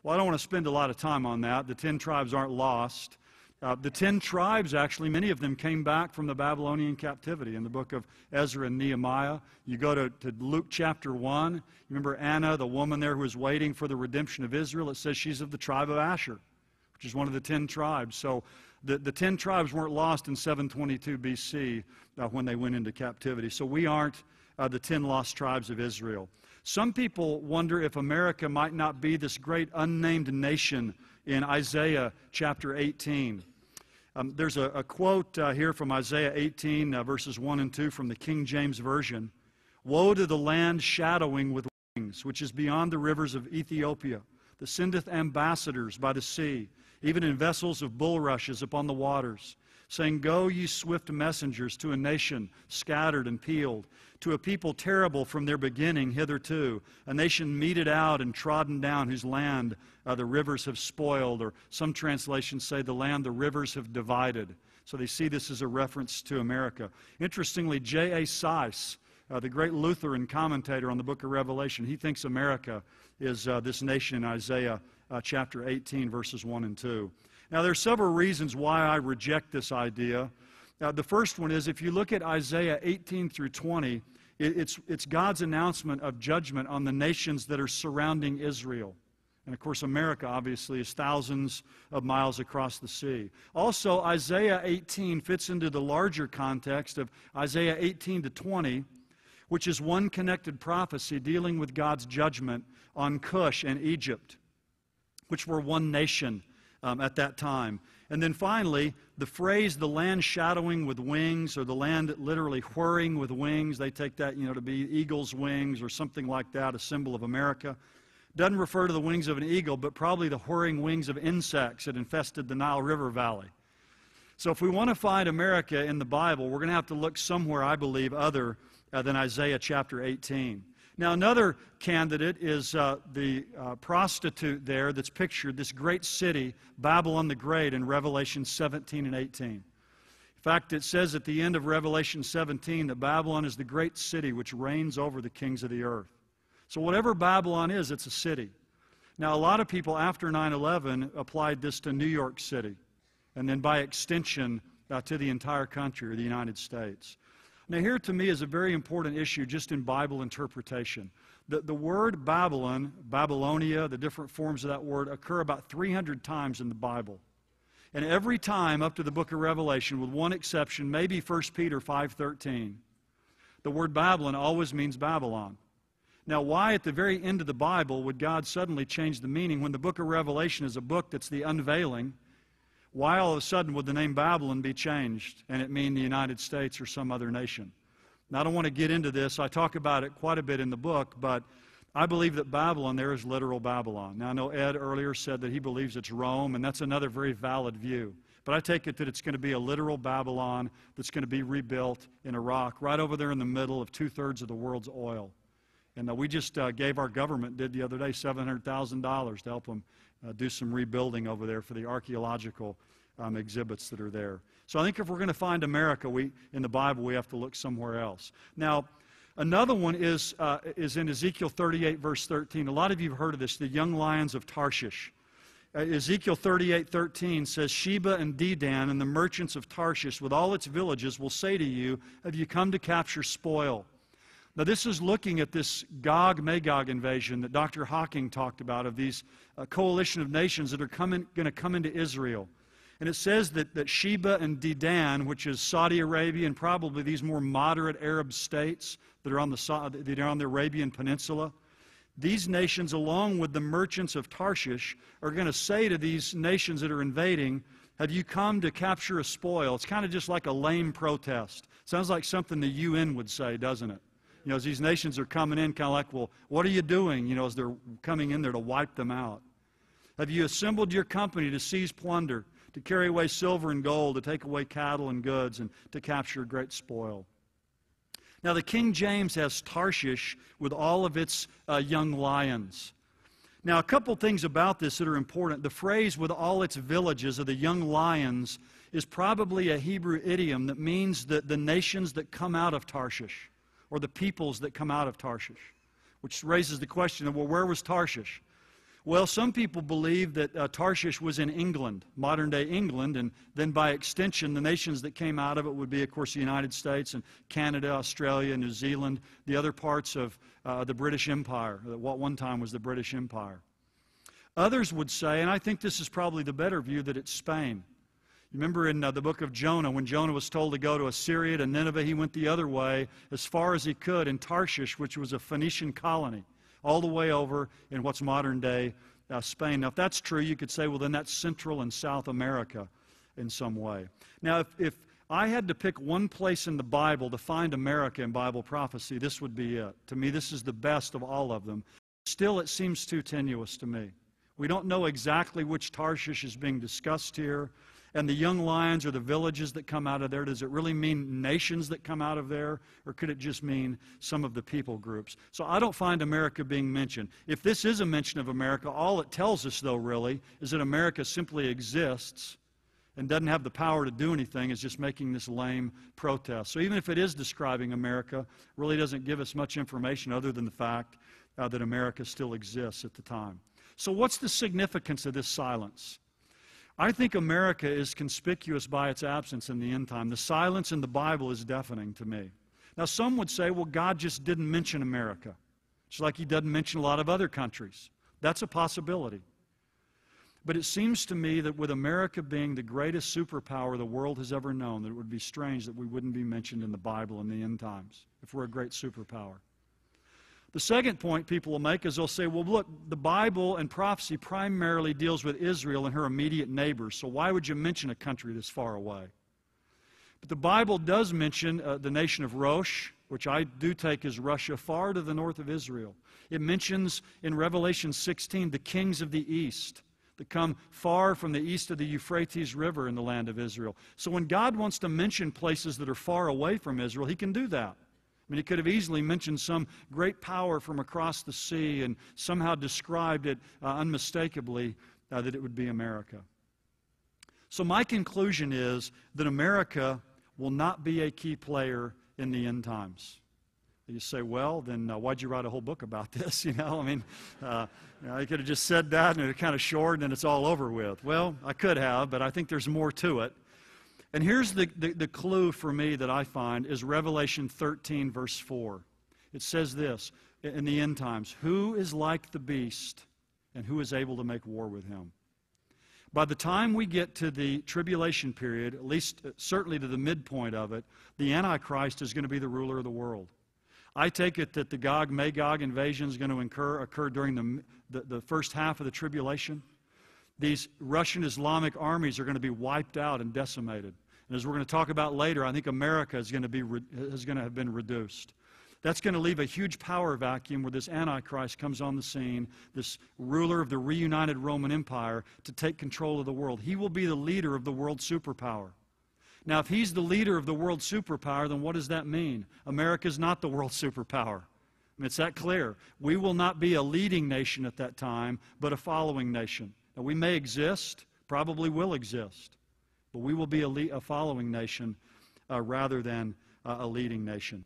Well, I don't want to spend a lot of time on that. The 10 tribes aren't lost. The 10 tribes, actually, many of them came back from the Babylonian captivity in the book of Ezra and Nehemiah. You go to Luke chapter 1. You remember Anna, the woman there who was waiting for the redemption of Israel? It says she's of the tribe of Asher, which is one of the 10 tribes. So the 10 tribes weren't lost in 722 B.C. When they went into captivity. So we aren't the 10 lost tribes of Israel. Some people wonder if America might not be this great unnamed nation in Isaiah chapter 18. There's a quote here from Isaiah 18, verses 1 and 2 from the King James Version. Woe to the land shadowing with wings, which is beyond the rivers of Ethiopia, that sendeth ambassadors by the sea, even in vessels of bulrushes upon the waters, saying, Go, ye swift messengers, to a nation scattered and peeled, to a people terrible from their beginning hitherto, a nation meted out and trodden down, whose land the rivers have spoiled, or some translations say the land the rivers have divided. So they see this as a reference to America. Interestingly, J.A. Seiss, the great Lutheran commentator on the book of Revelation, he thinks America is this nation in Isaiah chapter 18, verses 1 and 2. Now, there are several reasons why I reject this idea. The first one is, if you look at Isaiah 18 through 20, it's God's announcement of judgment on the nations that are surrounding Israel. And, of course, America, obviously, is thousands of miles across the sea. Also, Isaiah 18 fits into the larger context of Isaiah 18 to 20, which is one connected prophecy dealing with God's judgment on Cush and Egypt, which were one nation at that time. And then finally, the phrase, the land shadowing with wings, or the land literally whirring with wings, they take that, to be eagle's wings or something like that, a symbol of America. Doesn't refer to the wings of an eagle, but probably the whirring wings of insects that infested the Nile River Valley. So if we want to find America in the Bible, we're going to have to look somewhere, I believe, other than Isaiah chapter 18. Now, another candidate is the prostitute there that's pictured, this great city, Babylon the Great, in Revelation 17 and 18. In fact, it says at the end of Revelation 17 that Babylon is the great city which reigns over the kings of the earth. So whatever Babylon is, it's a city. Now, a lot of people after 9/11 applied this to New York City, and then by extension to the entire country, or the United States. Now, here to me is a very important issue just in Bible interpretation. The word Babylon, Babylonia, the different forms of that word occur about 300 times in the Bible. And every time up to the book of Revelation, with one exception, maybe 1 Peter 5:13, the word Babylon always means Babylon. Now, why at the very end of the Bible would God suddenly change the meaning when the book of Revelation is a book that's the unveiling? Why all of a sudden would the name Babylon be changed and it mean the United States or some other nation? Now, I don't want to get into this. I talk about it quite a bit in the book, but I believe that Babylon there is literal Babylon. Now, I know Ed earlier said that he believes it's Rome, and that's another very valid view. But I take it that it's going to be a literal Babylon that's going to be rebuilt in Iraq, right over there in the middle of 2/3 of the world's oil. And we just gave our government, did the other day, $700,000 to help them do some rebuilding over there for the archaeological exhibits that are there. So I think if we're going to find America in the Bible, we have to look somewhere else. Now, another one is in Ezekiel 38, verse 13. A lot of you have heard of this, the young lions of Tarshish. Ezekiel 38:13 says, Sheba and Dedan and the merchants of Tarshish with all its villages will say to you, have you come to capture spoil? Now, this is looking at this Gog-Magog invasion that Dr. Hawking talked about, of these coalition of nations that are going to come into Israel. And it says that Sheba and Dedan, which is Saudi Arabia and probably these more moderate Arab states that are on the Arabian Peninsula, these nations, along with the merchants of Tarshish, are going to say to these nations that are invading, have you come to capture a spoil? It's kind of just like a lame protest. Sounds like something the UN would say, doesn't it? As these nations are coming in, kind of like, well, what are you doing, as they're coming in there to wipe them out? Have you assembled your company to seize plunder, to carry away silver and gold, to take away cattle and goods, and to capture great spoil? Now, the King James has Tarshish with all of its young lions. Now, a couple things about this that are important. The phrase with all its villages, of the young lions, is probably a Hebrew idiom that means that the nations that come out of Tarshish, or the peoples that come out of Tarshish, which raises the question of, well, where was Tarshish? Well, some people believe that Tarshish was in England, modern-day England, and then by extension, the nations that came out of it would be, of course, the United States and Canada, Australia, New Zealand, the other parts of the British Empire, what one time was the British Empire. Others would say, and I think this is probably the better view, that it's Spain. You remember in the book of Jonah, when Jonah was told to go to Assyria, to Nineveh, he went the other way as far as he could in Tarshish, which was a Phoenician colony, all the way over in what's modern-day Spain. Now, if that's true, you could say, well, then that's Central and South America in some way. Now, if I had to pick one place in the Bible to find America in Bible prophecy, this would be it. To me, this is the best of all of them. Still, it seems too tenuous to me. We don't know exactly which Tarshish is being discussed here. And the young lions or the villages that come out of there, does it really mean nations that come out of there? Or could it just mean some of the people groups? So I don't find America being mentioned. If this is a mention of America, all it tells us, though, really, is that America simply exists and doesn't have the power to do anything, is just making this lame protest. So even if it is describing America, it really doesn't give us much information other than the fact that America still exists at the time. So what's the significance of this silence? I think America is conspicuous by its absence in the end time. The silence in the Bible is deafening to me. Now, some would say, well, God just didn't mention America, just like He doesn't mention a lot of other countries. That's a possibility. But it seems to me that with America being the greatest superpower the world has ever known, that it would be strange that we wouldn't be mentioned in the Bible in the end times if we're a great superpower. The second point people will make is they'll say, well, look, the Bible and prophecy primarily deals with Israel and her immediate neighbors, so why would you mention a country this far away? But the Bible does mention the nation of Rosh, which I do take as Russia, far to the north of Israel. It mentions in Revelation 16 the kings of the east that come far from the east of the Euphrates River in the land of Israel. So when God wants to mention places that are far away from Israel, He can do that. I mean, He could have easily mentioned some great power from across the sea and somehow described it unmistakably that it would be America. So my conclusion is that America will not be a key player in the end times. You say, well, then why'd you write a whole book about this? You know, I mean, you could have just said that and it's kind of short and then it's all over with. Well, I could have, but I think there's more to it. And here's the clue for me that I find is Revelation 13, verse 4. It says this, in the end times, who is like the beast and who is able to make war with him? By the time we get to the tribulation period, at least certainly to the midpoint of it, the Antichrist is going to be the ruler of the world. I take it that the Gog-Magog invasion is going to occur during the first half of the tribulation. These Russian Islamic armies are going to be wiped out and decimated. And as we're going to talk about later, I think America is going to have been reduced. That's going to leave a huge power vacuum where this Antichrist comes on the scene, this ruler of the reunited Roman Empire, to take control of the world. He will be the leader of the world superpower. Now, if he's the leader of the world superpower, then what does that mean? America is not the world superpower. I mean, it's that clear. We will not be a leading nation at that time, but a following nation. Now, we may exist, probably will exist, but we will be a following nation rather than a leading nation.